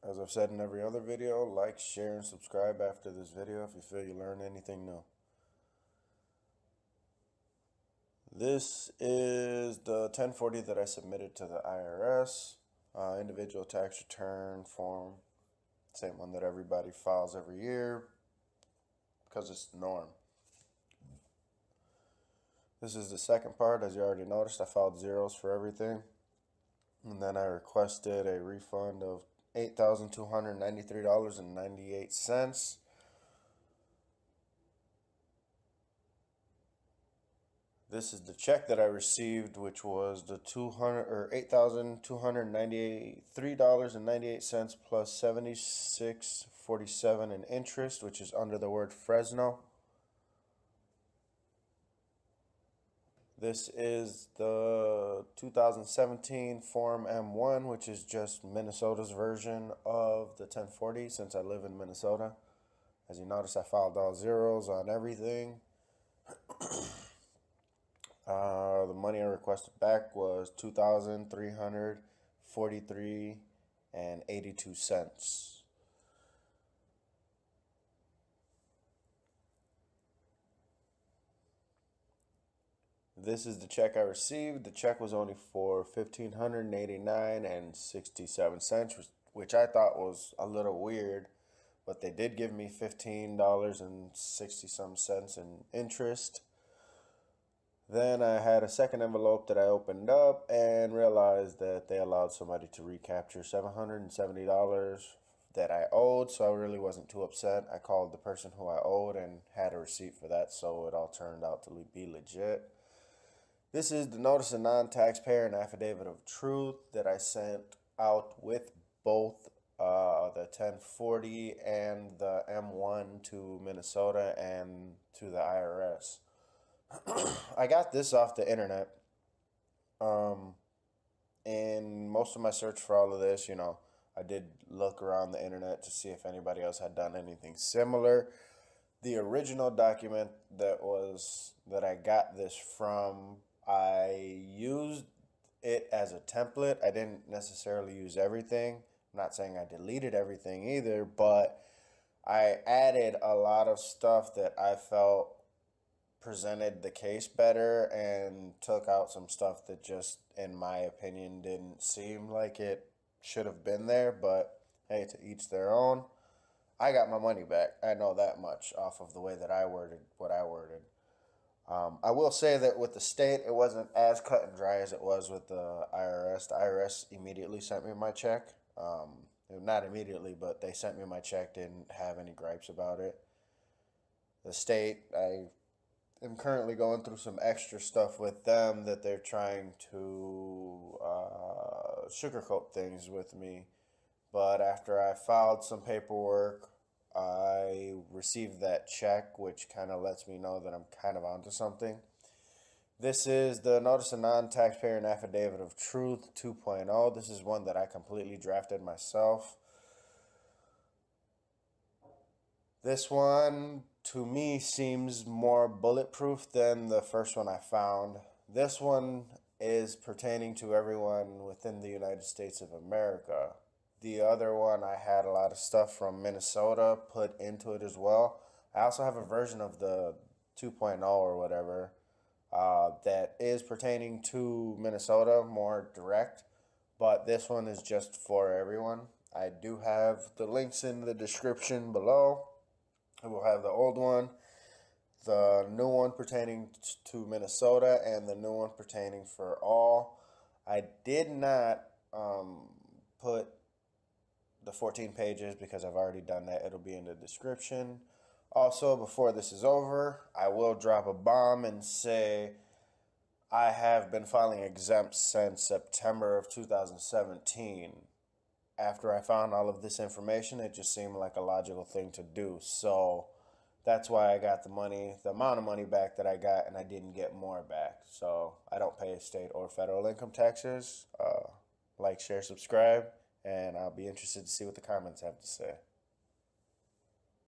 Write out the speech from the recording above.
As I've said in every other video, like, share, and subscribe after this video if you feel you learned anything new. This is the 1040 that I submitted to the IRS, individual tax return form, same one that everybody files every year because it's the norm. This is the second part. As you already noticed, I filed zeros for everything, and then I requested a refund of $8,293.98. This is the check that I received, which was the $8,293.98 plus $76.47 in interest, which is under the word Fresno. This is the 2017 Form M1, which is just Minnesota's version of the 1040 since I live in Minnesota. As you notice, I filed all zeros on everything. The money I requested back was $2,343.82. This is the check I received. The check was only for $1,589.67, which I thought was a little weird, but they did give me $15.60 in interest. Then I had a second envelope that I opened up and realized that they allowed somebody to recapture $770 that I owed, so I really wasn't too upset. I called the person who I owed and had a receipt for that, so it all turned out to be legit. This is the Notice of Non-Taxpayer and Affidavit of Truth that I sent out with both the 1040 and the M1 to Minnesota and to the IRS. I got this off the internet. In most of my search for all of this, I did look around the internet to see if anybody else had done anything similar. The original document that I got this from, I used it as a template. I didn't necessarily use everything. I'm not saying I deleted everything either, but I added a lot of stuff that I felt presented the case better and took out some stuff that just, in my opinion, didn't seem like it should have been there. But hey, to each their own. I got my money back. I know that much off of the way that I worded what I worded. I will say that with the state, it wasn't as cut and dry as it was with the IRS. The IRS immediately sent me my check. Not immediately, but they sent me my check, didn't have any gripes about it. The state, I am currently going through some extra stuff with them that they're trying to sugarcoat things with me. But after I filed some paperwork, I received that check, which kind of lets me know that I'm kind of onto something. This is the Notice of Non-Taxpayer and Affidavit of Truth 2.0. This is one that I completely drafted myself. This one, to me, seems more bulletproof than the first one I found. This one is pertaining to everyone within the United States of America. The other one, I had a lot of stuff from Minnesota put into it as well. I also have a version of the 2.0 or whatever that is pertaining to Minnesota, more direct. But this one is just for everyone. I do have the links in the description below. I will have the old one, the new one pertaining to Minnesota, and the new one pertaining for all. I did not put the 14 pages because I've already done that. It'll be in the description. Also, before this is over, I will drop a bomb and say I have been filing exempt since September of 2017. After I found all of this information, it just seemed like a logical thing to do. So that's why I got the amount of money back that I got, and I didn't get more back. So I don't pay state or federal income taxes. Like, share, subscribe, and I'll be interested to see what the comments have to say.